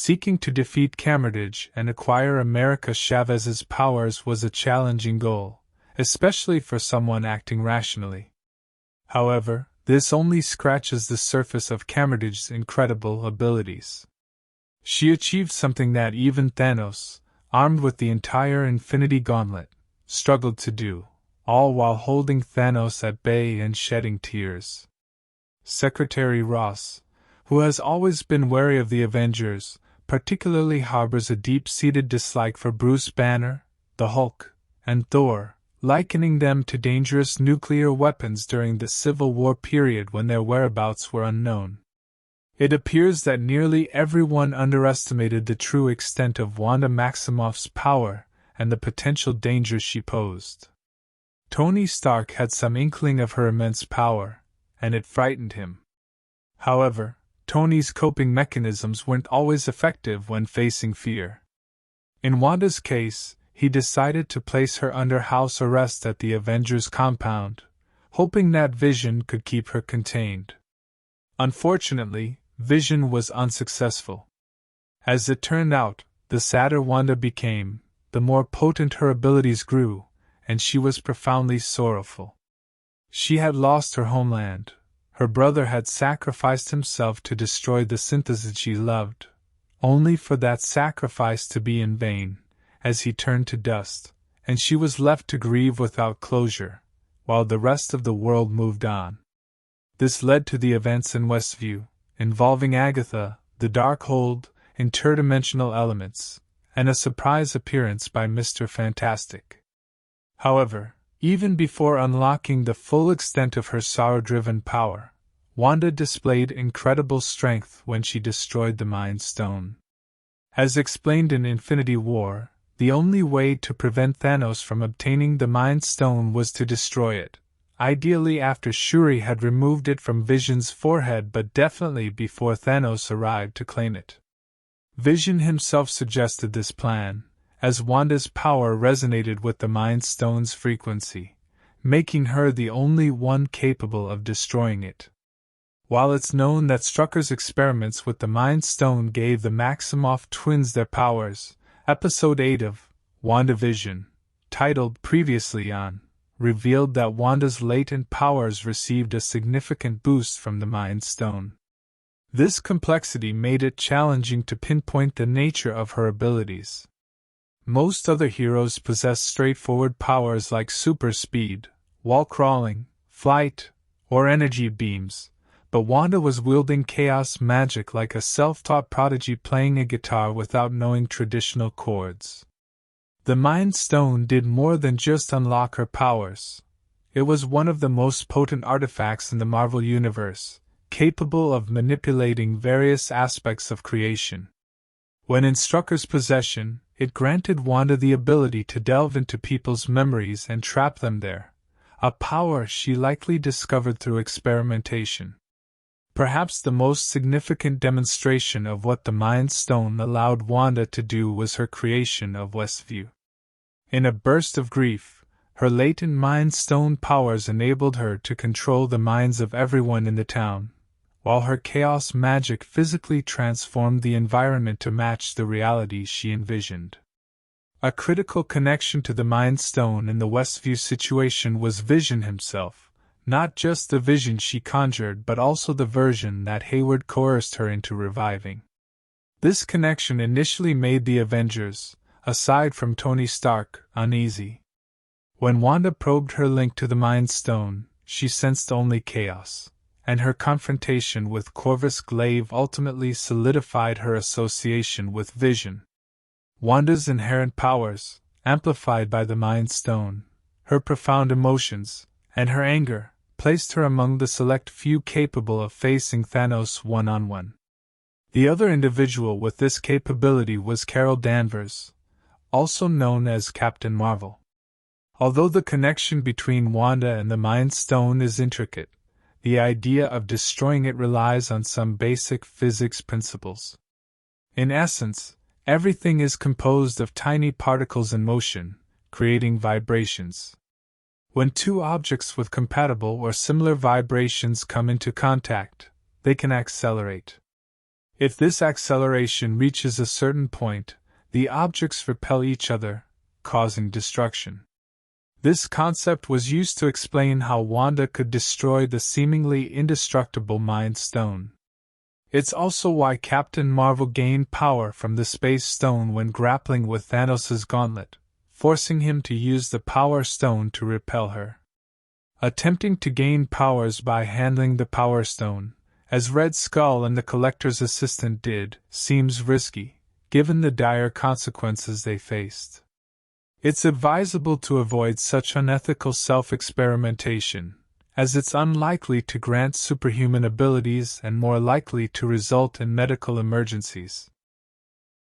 Seeking to defeat Cameridge and acquire America Chavez's powers was a challenging goal, especially for someone acting rationally. However, this only scratches the surface of Cameridge's incredible abilities. She achieved something that even Thanos, armed with the entire Infinity Gauntlet, struggled to do, all while holding Thanos at bay and shedding tears. Secretary Ross, who has always been wary of the Avengers, particularly harbors a deep-seated dislike for Bruce Banner, the Hulk, and Thor, likening them to dangerous nuclear weapons during the Civil War period when their whereabouts were unknown. It appears that nearly everyone underestimated the true extent of Wanda Maximoff's power and the potential dangers she posed. Tony Stark had some inkling of her immense power, and it frightened him. However, Tony's coping mechanisms weren't always effective when facing fear. In Wanda's case, he decided to place her under house arrest at the Avengers compound, hoping that Vision could keep her contained. Unfortunately, Vision was unsuccessful. As it turned out, the sadder Wanda became, the more potent her abilities grew, and she was profoundly sorrowful. She had lost her homeland. Her brother had sacrificed himself to destroy the synthesis she loved, only for that sacrifice to be in vain, as he turned to dust, and she was left to grieve without closure, while the rest of the world moved on. This led to the events in Westview, involving Agatha, the Darkhold, interdimensional elements, and a surprise appearance by Mr. Fantastic. However, even before unlocking the full extent of her sorrow-driven power, Wanda displayed incredible strength when she destroyed the Mind Stone. As explained in Infinity War, the only way to prevent Thanos from obtaining the Mind Stone was to destroy it, ideally after Shuri had removed it from Vision's forehead, but definitely before Thanos arrived to claim it. Vision himself suggested this plan, as Wanda's power resonated with the Mind Stone's frequency, making her the only one capable of destroying it. While it's known that Strucker's experiments with the Mind Stone gave the Maximoff twins their powers, Episode 8 of WandaVision, titled Previously on, revealed that Wanda's latent powers received a significant boost from the Mind Stone. This complexity made it challenging to pinpoint the nature of her abilities. Most other heroes possess straightforward powers like super speed, wall crawling, flight, or energy beams, but Wanda was wielding chaos magic like a self-taught prodigy playing a guitar without knowing traditional chords. The Mind Stone did more than just unlock her powers. It was one of the most potent artifacts in the Marvel Universe, capable of manipulating various aspects of creation. When in Strucker's possession, it granted Wanda the ability to delve into people's memories and trap them there, a power she likely discovered through experimentation. Perhaps the most significant demonstration of what the Mind Stone allowed Wanda to do was her creation of Westview. In a burst of grief, her latent Mind Stone powers enabled her to control the minds of everyone in the town, while her chaos magic physically transformed the environment to match the reality she envisioned. A critical connection to the Mind Stone in the Westview situation was Vision himself, not just the vision she conjured but also the version that Hayward coerced her into reviving. This connection initially made the Avengers, aside from Tony Stark, uneasy. When Wanda probed her link to the Mind Stone, she sensed only chaos, and her confrontation with Corvus Glaive ultimately solidified her association with Vision. Wanda's inherent powers, amplified by the Mind Stone, her profound emotions, and her anger, placed her among the select few capable of facing Thanos one-on-one. The other individual with this capability was Carol Danvers, also known as Captain Marvel. Although the connection between Wanda and the Mind Stone is intricate, the idea of destroying it relies on some basic physics principles. In essence, everything is composed of tiny particles in motion, creating vibrations. When two objects with compatible or similar vibrations come into contact, they can accelerate. If this acceleration reaches a certain point, the objects repel each other, causing destruction. This concept was used to explain how Wanda could destroy the seemingly indestructible Mind Stone. It's also why Captain Marvel gained power from the Space Stone when grappling with Thanos' gauntlet, forcing him to use the Power Stone to repel her. Attempting to gain powers by handling the Power Stone, as Red Skull and the Collector's assistant did, seems risky, given the dire consequences they faced. It's advisable to avoid such unethical self-experimentation, as it's unlikely to grant superhuman abilities and more likely to result in medical emergencies.